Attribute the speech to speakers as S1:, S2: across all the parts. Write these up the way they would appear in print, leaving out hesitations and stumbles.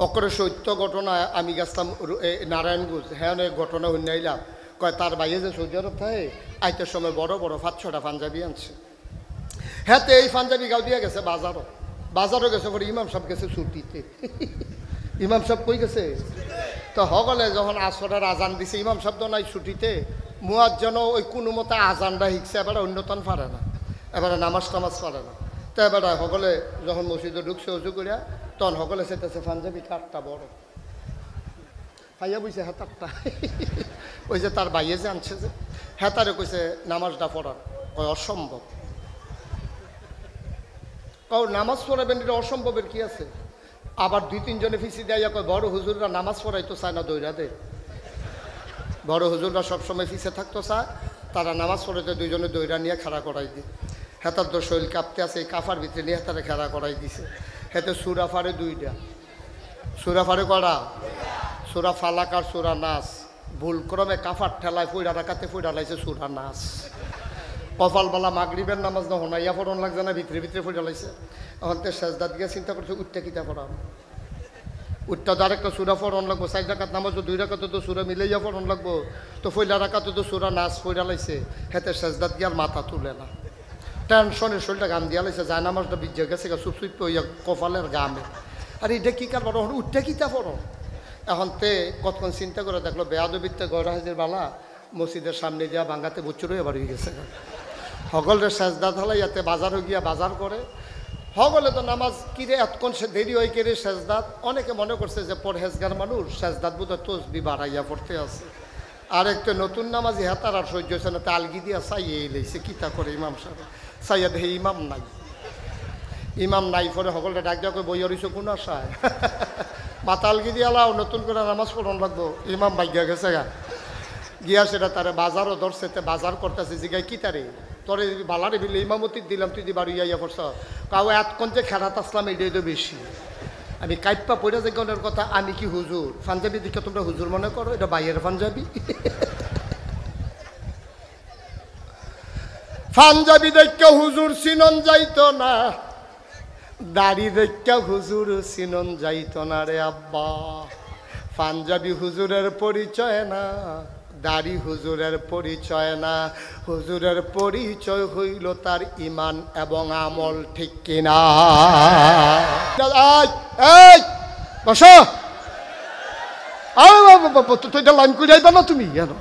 S1: অকরে সত্য ঘটনা আমি গেছিলাম নারায়ণগঞ্জ, হ্যাঁ অনেক ঘটনা হইনে আইলাম। কয় তার বাইরে যে সৌদি আরব থাকে আইতের সময় বড় বড় 5-6টা পাঞ্জাবি আনছে। হ্যাঁ তো এই পাঞ্জাবি গাও দিয়ে গেছে বাজারও গেছে, পরে ইমাম সাহেব গেছে ছুটিতে। ইমাম সাহেব কই গেছে? তো হগলে যখন আসরের আজান দিছে, ইমাম সাহেব তো নাই ছুটিতে, মুয়াজ্জিন ওই কোনো মতে আজানটা শিখছে, এবারে অন্যতন পারে না, এবারে নামাজ টামাজ পারে না। তো এবারে হগলে যখন মসজিদে ঢুকছে অজু করিয়া, তখন হগলে সেটাছে পাঞ্জাবি কাঠটা বড় ভাইয়া বুঝছে হেতারটা। ওই যে তার বাইয়ে যে আনছে যে হেতারে কইছে নামাজটা পড়ার, কয় অসম্ভব। কাউ নামাজ পড়াবেন এটা অসম্ভবের কি আছে? আবার 2-3 জনে ফিসি দেয়া কয় বড় হুজুররা নামাজ পড়াইতো চায় না, দৌড়া দে। বড় হুজুররা সবসময় ফিসে থাকতো চায়, তারা নামাজ পড়াইতে 2 জনে দৌড়া নিয়ে খাড়া করাই দিই। হেতার তো শরীর কাঁপতে আছে, এই কাফার ভিতরে নিয়ে হেতারে খাড়া করাই দিছে। হেতে সুরা ফারে 2টা, সুরা ফারে করা, সুরা ফালাক আর সুরা নাস। ভুল ক্রমে কাফার ঠেলায় ফইরা রাখাতে ফইরা লাইছে সুরা নাস। কপালবালা মাগরিবের নামাজ না হনাইয়া পড়ন লাগছে না, ভিতরে ভিতরে ফইরা লাইছে। এখন তো সেজদাত গিয়ে চিন্তা করছে উঠটা কিতা পড়াম, উঠটা তো আরেকটা সুরা পড়ন লাগবো। 4 রাকাত নামাজ 2 রাকাতে তো সুরা মিলাইয়া পড়ন লাগবো, তো ফইলা রাকাতে তো সুরা নাস ফইরা লাইছে। হেতে সেজদাত গিয়ে আর মাথা তুলে না, টেনশনের শরীরটা গাম দিয়া লাইছে, যায় নামাজটা বিজে গেছে চুপচুপ হইয়া কপালের গামে। আর এটা কি কার পড়ো, উঠটা কিতা পড়ো। এখন তে কতক্ষণ চিন্তা করে দেখলো বেয়াদবিতে গড় হাজির বালা মসজিদের সামনে দিয়া ভাঙ্গাতে বুচ্চুর হয়ে বাড়ি গেছে। হগলের সেজদা ঢালাই ইয়াতে বাজারও গিয়া বাজার করে। হগলে তো নামাজ কিরে এতক্ষণ সে দেরি হয়ে কেড়ে সেজদাত। অনেকে মনে করছে যে পরহেজগার মানুষ সেজদাত বোধহয় তসবি বাড়াইয়া পড়তে আছে। আর একটা নতুন নামাজি হেতার আর সহ্য হয়েছে না, তালগি দিয়া চাইয়ে এলেছে কিতা করে ইমাম সাহেব চাইয়া দেখে ইমাম নাই। ইমাম নাই পরে সকলটা ডাক দেওয়া বই হরিছো কোন আশায় মাতালগি দিয়ে লাও নতুন করে নামাজ পড়ন লাগবো। ইমাম ভাগ্যা গেছে গা গিয়া সেটা তারে বাজারও ধরছে, বাজার করতেছে জিগাই কি তারে তোরে বালারে বিলে ইমামতি দিলাম, তুই বাড়ি ইয়া পড়ছ কাউ এতক্ষণ যে খেরাত আসলাম এটাই তো বেশি। আমি কাইপ্পা পড়ে যে গনের কথা, আমি কি হুজুর? পাঞ্জাবি দিকে তোমরা হুজুর মনে করো, এটা বাইয়ের পাঞ্জাবি। পাঞ্জাবি দেখে হুজুর চিনন যাইতো না, দাড়ি দেখে হুজুর চিনন যাইতো না রে আব্বা। পাঞ্জাবি হুজুরের পরিচয় না, দাড়ি হুজুরের পরিচয় না, হুজুরের পরিচয় হইল তার ইমান এবং আমল, ঠিক কিনা? বসো তুই লাইন করে যাইবা না তুমি জানো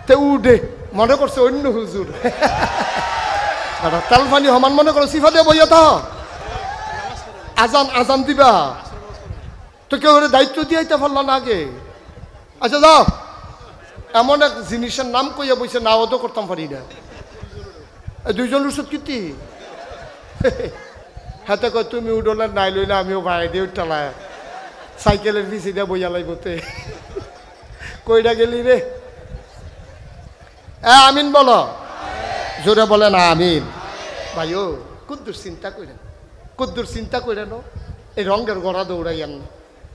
S1: তে উঠে মনে করছে অন্য হুজুর। তেল পানি সমান মনে করো, সিফা দিয়ে বইয়া থাক আজান আজান দিবা তো কেউ দায়িত্ব দিয়াইতে পারলাম না আগে। আচ্ছা যাও, এমন এক জিনিসের নাম কইয়া বইছে না ও তো করতাম পারি না। 2 জন ওষুধ কীর্তি হাতে কয় তুমি উডলে নাই লইলে আমিও ভাই দিয়ে উঠালায় সাইকেলের পিছি দিয়ে বইয়া লাইবতে। কইটা গেলি রে? আমিন বলো, জোরে বলে না আমিন। ভাইও কুদ্দুর চিন্তা করেন, কুদ্দুর চিন্তা করেন। এই রঙের গড়া দৌড়াইয়েন না,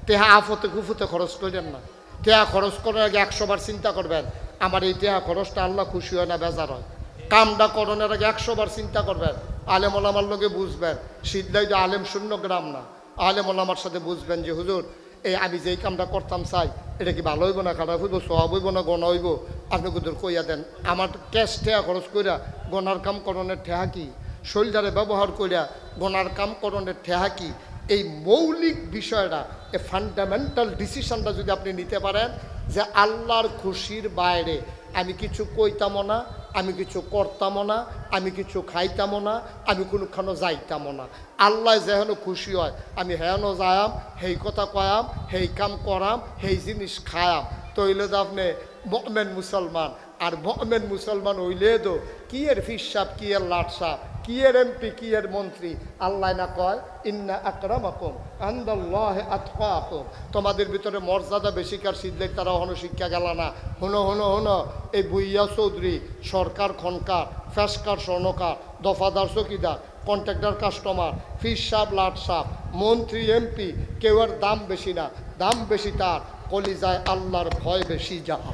S1: টেহা আফতে কুফুতে খরচ করেন না। টেহা খরচ করার আগে 100 বার চিন্তা করবেন আমার এই টেহা খরচটা আল্লাহ খুশি হয় না বেজার হয়। কামটা করণের আগে 100 বার চিন্তা করবেন। আলেম ওলামার লোকে বুঝবেন, সিদ্ধাই যে আলেম শূন্য গ্রাম না, আলেম ওলামার সাথে বুঝবেন যে হুজুর এই আমি যেই কামটা করতাম চাই এটা কি ভালো হইব না খারাপ হইব, সওয়াব হইব না গণা হইব, আপনি কুদুর কইয়া দেন। আমার ক্যাশ ঠেয়া খরচ কইরা গনার কাম করণের ঠেহা কি, শরীরটারে ব্যবহার কইরা গনার কাম করণের ঠেহা কি, এই মৌলিক বিষয়টা, এই ফান্ডামেন্টাল ডিসিশনটা যদি আপনি নিতে পারেন যে আল্লাহর খুশির বাইরে আমি কিছু কইতামও না, আমি কিছু করতামও না, আমি কিছু খাইতামও না, আমি কোনোখানো যাইতামও না, আল্লাহ যেহেন খুশি হয় আমি হেয়ানো যায়াম, সেই কথা কয়াম, সেই কাম করাম, সেই জিনিস খায়াম। তৈলে তো আপনি মুমিন মুসলমান। আর মুমিন মুসলমান হইলে তো কি এর ফিস সাপ, কি এর লাট সাপ, কি এর এমপি, কি এর মন্ত্রী, আল্লাহ না কয় ইন্না আকরামাকুম ইনদাল্লাহি আতকাকুম, তোমাদের ভিতরে মর্যাদা বেশি কার সিদ্ধেক তারা হনো শিক্ষা গেল না। হনো হনো হনো এই বুইয়া চৌধুরী, সরকার খনকার, ফেসকার স্বর্ণকার, দফাদার চকিদার, কন্ট্রাক্টর কাস্টমার, ফিস সাপ, লাট সাপ, মন্ত্রী, এমপি, কেউ আর দাম বেশি না, দাম বেশি তার কলিজায় আল্লাহর ভয় বেশি যাহা।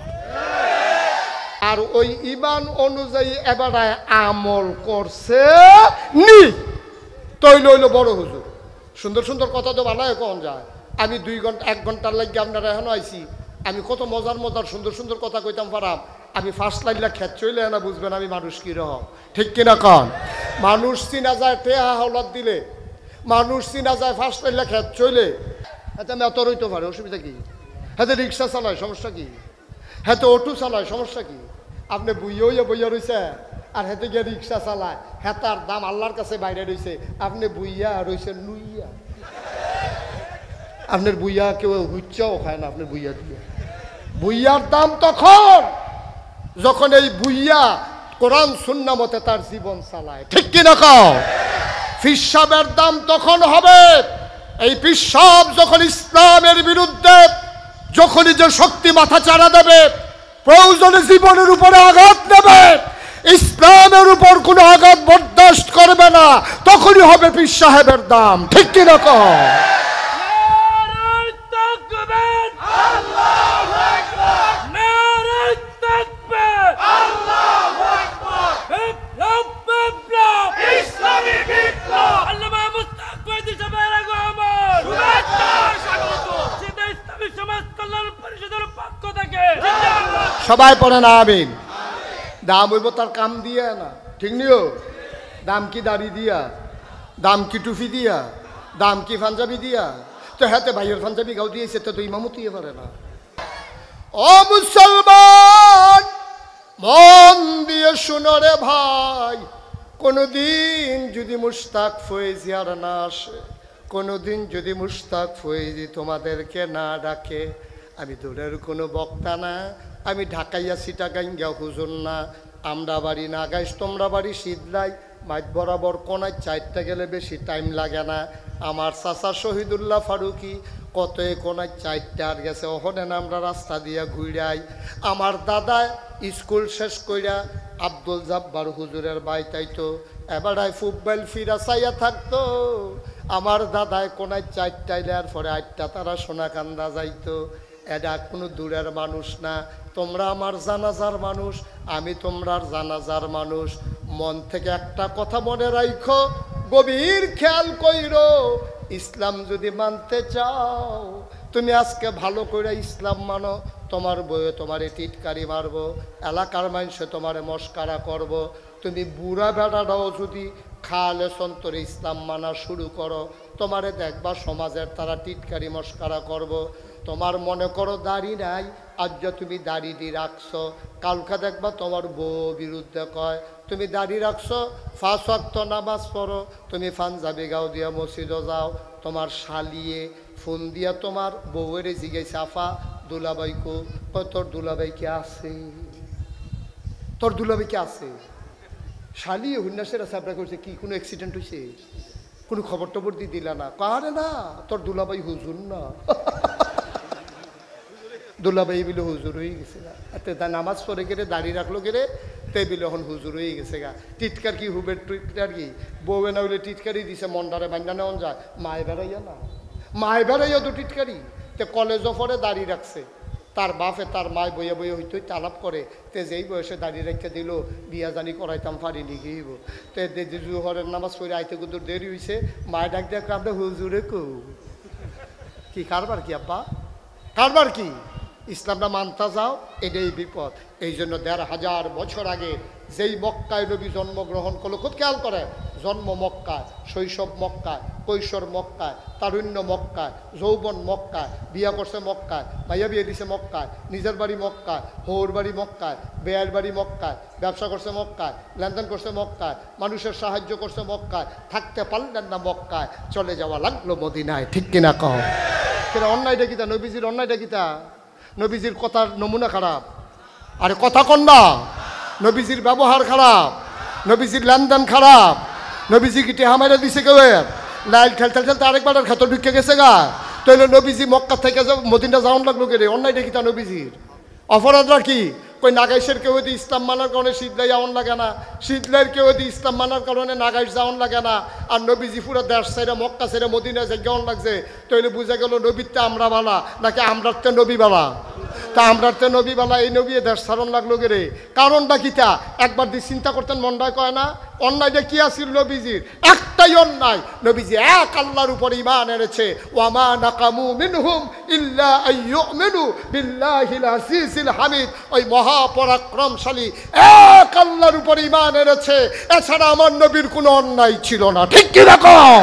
S1: আর ওই ইমান অনুযায়ী এবারে আমল করছে নি তৈল হইল বড় হুজুর। সুন্দর সুন্দর কথা তো বানায় কখন যায়, আমি 2 ঘন্টা 1 ঘন্টার লাগে আপনারা এখন আইছি, আমি কত মজার মজার সুন্দর সুন্দর কথা কইতাম পারাম, আমি ফার্স্ট লাইনটা খেত চইলে না বুঝবেন আমি মানুষ কীরকম, ঠিক কিনা কন? মানুষ চিনা যায় টেহা হাওলাত দিলে, মানুষ চিনা যায় ফার্স্ট লাইনটা খেত চইলে। হাতে আমি এত রইতে পারে, অসুবিধা কি? হাতে রিক্সা চালায়, সমস্যা কি? হাতে অটো চালায়, সমস্যা কি? আপনি বইয়া বইয়া রয়েছে আর হাতে গিয়ে রিক্সা চালায়, হেতার দাম আল্লাহর কাছে বাইরে রয়েছে, আপনি বুইয়া রয়েছেন নুইয়া। আপনার বুইয়া কেউ হুচ্চাও খায় না, আপনার বুইয়া দিয়ে। বুইয়ার দাম তখন যখন এই বুইয়া কোরআন সুন্নাহ মতে তার জীবন চালায়, ঠিক কিনা কও? পিসাবের দাম তখন হবে এই পিসাব যখন ইসলামের বিরুদ্ধে যখনই যে শক্তি মাথা চাড়া দেবে, প্রয়োজনে জীবনের উপরে আঘাত নেবে, ইসলামের উপর কোনো আঘাত বরদাস্ত করবে না, তখনই হবে পীর সাহেবের দাম, ঠিক কিনা কও? সবাই পড়েন আমিন। দাম হইব তার কাম দিয়া না, ঠিক নিও? দাম কি দাড়ি দিয়া? দাম কি টুপি দিয়া? দাম কি পাঞ্জাবি দিয়া? তো হাতে ভাইয়ের পাঞ্জাবি গাও দিয়েছে, তো ইমামতি পারে না। ও মুসলমান, মন দিয়ে শুনো রে ভাই, কোনদিন যদি মুশতাক ফয়েজি আর না আসে, কোনদিন যদি মুশতাক ফয়েজি তোমাদেরকে না ডাকে, আমি দূরের কোনো বক্তা না, আমি ঢাকাইয়া সিটাগাঙ্গা হুজুর না, আমরা বাড়ি নাগাইশ, তোমরা বাড়ি শীতলাই, মাইট বরাবর কোনায় 4টা গেলে বেশি টাইম লাগে না। আমার চাচা শহীদুল্লাহ ফারুকি কত কোনায় 4টা আর গেছে, ওখানে আমরা রাস্তা দিয়া ঘুরাই। আমার দাদা স্কুল শেষ কইরা আব্দুল জাব্বার হুজুরের বাইতাইতো, এবারায় ফুটবল ফিরা চাইয়া থাকতো। আমার দাদায় কোনায় 4টায় দেওয়ার পরে 8টা তারা সোনাকান্দা যাইতো। এটা কোনো দূরের মানুষ না, তোমরা আমার জানাজার মানুষ, আমি তোমরার জানাজার মানুষ। মন থেকে একটা কথা মনে রাখো, গভীর খেয়াল কইরো, ইসলাম যদি মানতে চাও, তুমি আজকে ভালো করে ইসলাম মানো, তোমার বইয়ে তোমারে টিটকারি মারবো, এলাকার মানুষে তোমারে মস্কারা করব। তুমি বুড়া বেড়াটাও যদি খালে সন্তরে ইসলাম মানা শুরু করো, তোমারে দেখবা সমাজের তারা টিটকারি মস্কারা করব। তোমার মনে করো দাড়ি নাই, আজ তুমি দাড়ি দিয়ে রাখছো, কালকা দেখবা তোমার বউ বিরুদ্ধে কয় তুমি দাড়ি রাখছো, 5 ওয়াক্ত নামাজ পড়ো, তুমি পাঞ্জাবি গাও দিয়া মসজিদে যাও, তোমার শালিয়ে ফোন দিয়া তোমার বউয়ের জিজ্ঞাসা আফা দুলাভাইকো, তোর দুলাভাই কে আছে? তোর দুলাভাই কে আছে? শালিয়ে হুন্নাসের আছে, আপনার করছে কি কোনো অ্যাক্সিডেন্ট হয়েছে? কোনো খবর টবর দিয়ে দিলা না? কারে না, তোর দুলাভাই হুজুর না। দুলাভাই বিলে হুজুর হয়ে গেছে গা, তা নামাজ পড়ে গেলে দাঁড়িয়ে রাখলো গেলে টেবিল এখন হুজুর হয়ে গেছে গা। টিটকার কি হুবের টিটকার কি বউয়ে না হইলে টিটকারি দিছে, মন্ডারে বান্ডা নেওয়া যায়, মায় বেড়াইয়া না, মায় বেড়াইয়া তো টিটকারি। তে কলেজও পরে দাঁড়িয়ে রাখছে, তার বাপে তার মায় বইয়া বইয়া হইতে হইতে আলাপ করে, তে যেই বয়সে দাঁড়িয়ে রেখে দিল বিয়া জানি করাইতাম পারিনি গিয়েব। তে জুহরের নামাজ পড়ে আইতে কুদুর দেরি হয়েছে, মায় ডাক দেখ আমরা হুজুরে কো কি কারবার কি আব্বা, কারবার কি? ইসলামটা মানতা যাও, এটাই বিপদ। এই জন্য ১৫০০ বছর আগে যেই মক্কায় নবী জন্মগ্রহণ করলো, খুব খেয়াল করে, জন্ম মক্কায়, শৈশব মক্কায়, কৈশোর মক্কায়, তারুণ্য মক্কায়, যৌবন মক্কায়, বিয়া করছে মক্কায়, ভাইয়া বিয়ে দিছে মক্কায়, নিজের বাড়ি মক্কায়, হৌর বাড়ি মক্কায়, বেয়ার বাড়ি মক্কায়, ব্যবসা করছে মক্কায়, লেনদেন করছে মক্কায়, মানুষের সাহায্য করছে মক্কায়, থাকতে পারলেন না মক্কায়, চলে যাওয়া লাগলো মদিনায়, ঠিক কিনা কও? কেন অন্যায়টা কিতা? নবীজির অন্যায়টা কিতা? নবীজির কথার নমুনা খারাপ, আরে কথা কন না, নবীজির ব্যবহার খারাপ, নবীজির লেনদেন খারাপ, নবীজি কি টেহা মাইরা দিছে কেউ? লাইল ঠেলতে ঠেলতে আরেকবার ক্ষেত্র ঢুকে গেছে গা। তাইলে নবীজি মক্কা থেকে মদিনা যাওয়ান লাগলো কে রে? অন্যায়টা কিতা নবীজির? অপরাধরা কি? কই নাগাইশের কেউ যদি ইসলাম মানার কারণে শীতলাই যাওয়ান লাগে না, শীতলাইয়ের কেউ যদি ইসলাম মানার কারণে নাগাইশ যাওয়ান লাগে না, আর নবীজি পুরো দেশ ছেড়ে মক্কা ছেড়ে মদিনা যে যাওয়ান লাগছে, তাইলে বুঝা গেল নবীরটা আমরা বালা নাকি আমরাতে নবী বালা? তা আমরা তো নবীবালা এই নবী দেশ সারণ লাগলো গে রে, কারণটা কিটা একবার দিয়ে চিন্তা করতেন মনটায় কয় না? অন্যায়টা কি আছিল নবীজির? একটাই অন্যায়, নবীজি এক আল্লাহর উপর ঈমান এনেছে। ওয়ামা নাকামু মিনহুম ইল্লা আইয়ুমিনু বিল্লাহিল আজিজিল হামিদ, ওই মহাপরাক্রমশালী এক আল্লাহর উপর ঈমান এনেছে, এছাড়া আমার নবীর কোনো অন্যায় ছিল না। ঠিক কি রকম?